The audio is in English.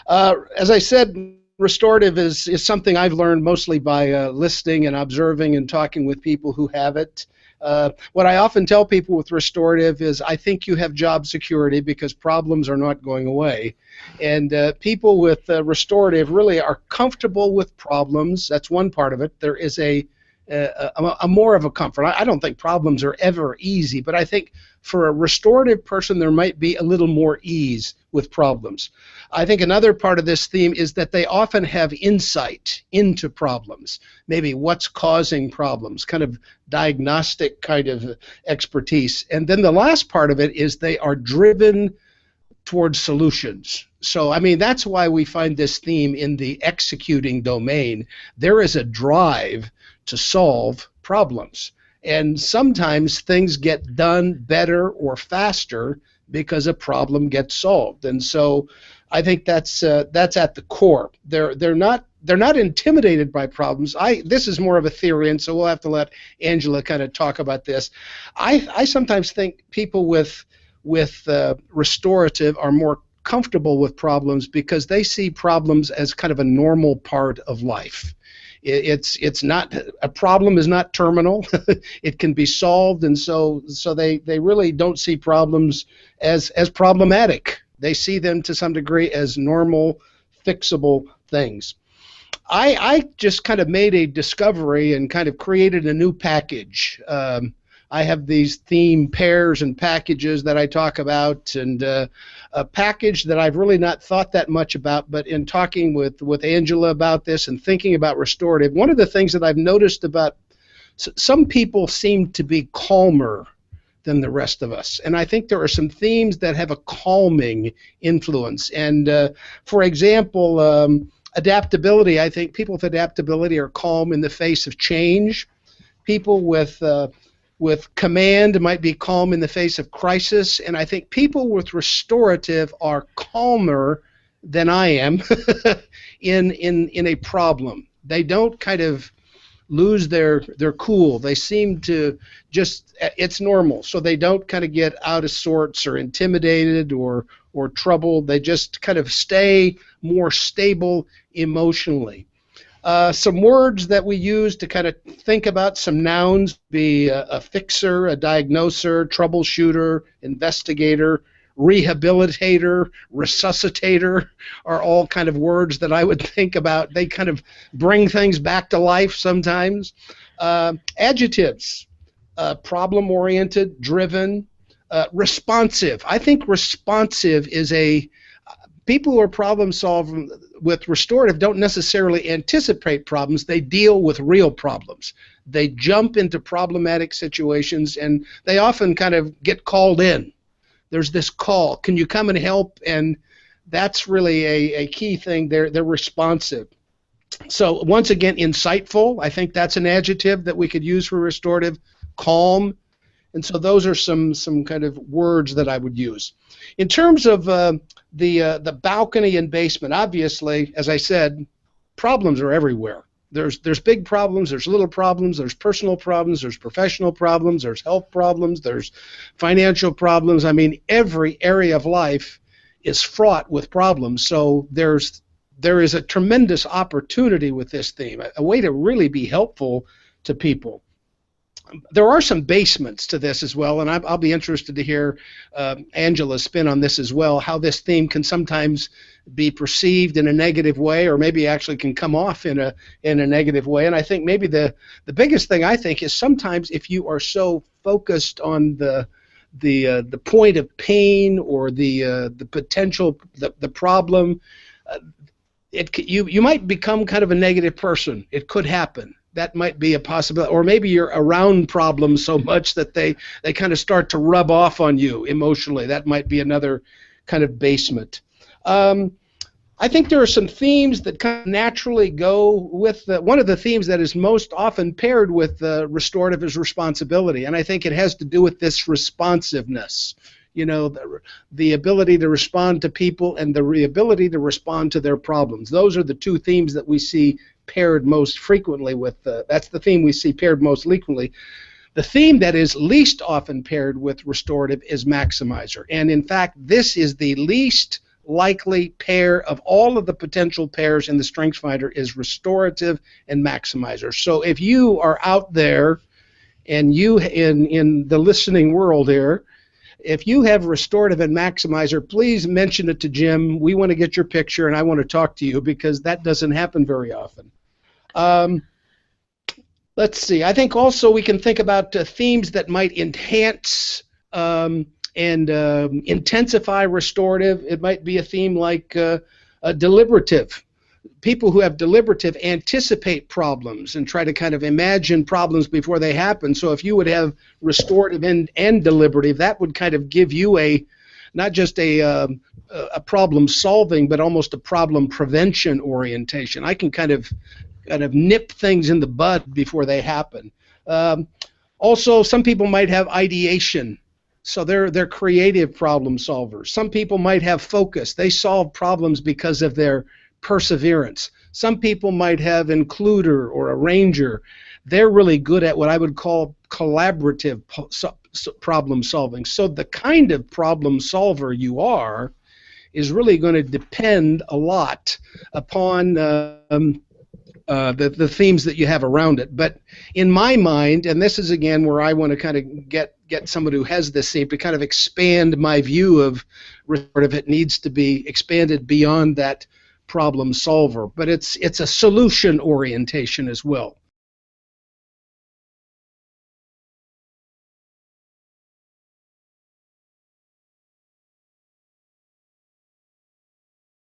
As I said, restorative is something I've learned mostly by listening and observing and talking with people who have it. What I often tell people with restorative is I think you have job security because problems are not going away. And people with restorative really are comfortable with problems. That's one part of it. There is a more of a comfort. I don't think problems are ever easy, but I think for a restorative person, there might be a little more ease with problems. I think another part of this theme is that they often have insight into problems, maybe what's causing problems, kind of diagnostic kind of expertise. And then the last part of it is they are driven towards solutions. So, I mean, that's why we find this theme in the executing domain. There is a drive to solve problems. And sometimes things get done better or faster because a problem gets solved. And so I think that's at the core. They're not intimidated by problems. This is more of a theory, and so we'll have to let Angela kind of talk about this. I sometimes think people with restorative are more comfortable with problems because they see problems as kind of a normal part of life. It's not, a problem is not terminal. It can be solved, and so they really don't see problems as problematic. They see them to some degree as normal, fixable things. I just kind of made a discovery and kind of created a new package. I have these theme pairs and packages that I talk about, and a package that I've really not thought that much about, but in talking with Angela about this and thinking about restorative, one of the things that I've noticed about some people seem to be calmer than the rest of us. And I think there are some themes that have a calming influence. And for example, adaptability, I think people with adaptability are calm in the face of change. People with command might be calm in the face of crisis, and I think people with restorative are calmer than I am in a problem. They don't kind of lose their cool. They seem to just, it's normal, so they don't kind of get out of sorts or intimidated or troubled. They just kind of stay more stable emotionally. Some words that we use to kind of think about some nouns be a fixer, a diagnoser, troubleshooter, investigator, rehabilitator, resuscitator are all kind of words that I would think about. They kind of bring things back to life sometimes. Adjectives, problem-oriented, driven, responsive. I think responsive is people who are problem solving with restorative don't necessarily anticipate problems. They deal with real problems. They jump into problematic situations, and they often kind of get called in. There's this call, can you come and help? And that's really a key thing. They're responsive. So once again, insightful. I think that's an adjective that we could use for restorative. Calm. And so those are some kind of words that I would use. In terms of the balcony and basement, obviously, as I said, problems are everywhere. There's big problems, there's little problems, there's personal problems, there's professional problems, there's health problems, there's financial problems. I mean, every area of life is fraught with problems. So there is a tremendous opportunity with this theme, a way to really be helpful to people. There are some basements to this as well, and I'll be interested to hear Angela's spin on this as well, how this theme can sometimes be perceived in a negative way, or maybe actually can come off in a negative way. And I think maybe the biggest thing I think is sometimes if you are so focused on the point of pain or the potential, the problem, you might become kind of a negative person. It could happen. That might be a possibility. Or maybe you're around problems so much that they kind of start to rub off on you emotionally. That might be another kind of basement. I think there are some themes that kind of naturally go with one of the themes that is most often paired with restorative is responsibility, and I think it has to do with this responsiveness. You know, the ability to respond to people and the ability to respond to their problems. Those are the two themes that we see paired most frequently with, that's the theme we see paired most frequently. The theme that is least often paired with restorative is maximizer. And in fact, this is the least likely pair of all of the potential pairs in the StrengthsFinder is restorative and maximizer. So if you are out there and you in the listening world here, if you have restorative and maximizer, please mention it to Jim. We want to get your picture, and I want to talk to you because that doesn't happen very often. Let's see. I think also we can think about themes that might enhance and intensify restorative. It might be a theme like deliberative. People who have deliberative anticipate problems and try to kind of imagine problems before they happen. So if you would have restorative and deliberative, that would kind of give you not just a problem solving, but almost a problem prevention orientation. I can kind of nip things in the bud before they happen. Also, some people might have ideation. So they're creative problem solvers. Some people might have focus. They solve problems because of their perseverance. Some people might have includer or arranger. They're really good at what I would call collaborative problem solving. So the kind of problem solver you are is really going to depend a lot upon the themes that you have around it. But in my mind, and this is again where I want to kind of get someone who has this theme to kind of expand my view of restorative, it needs to be expanded beyond that problem solver, but it's a solution orientation as well.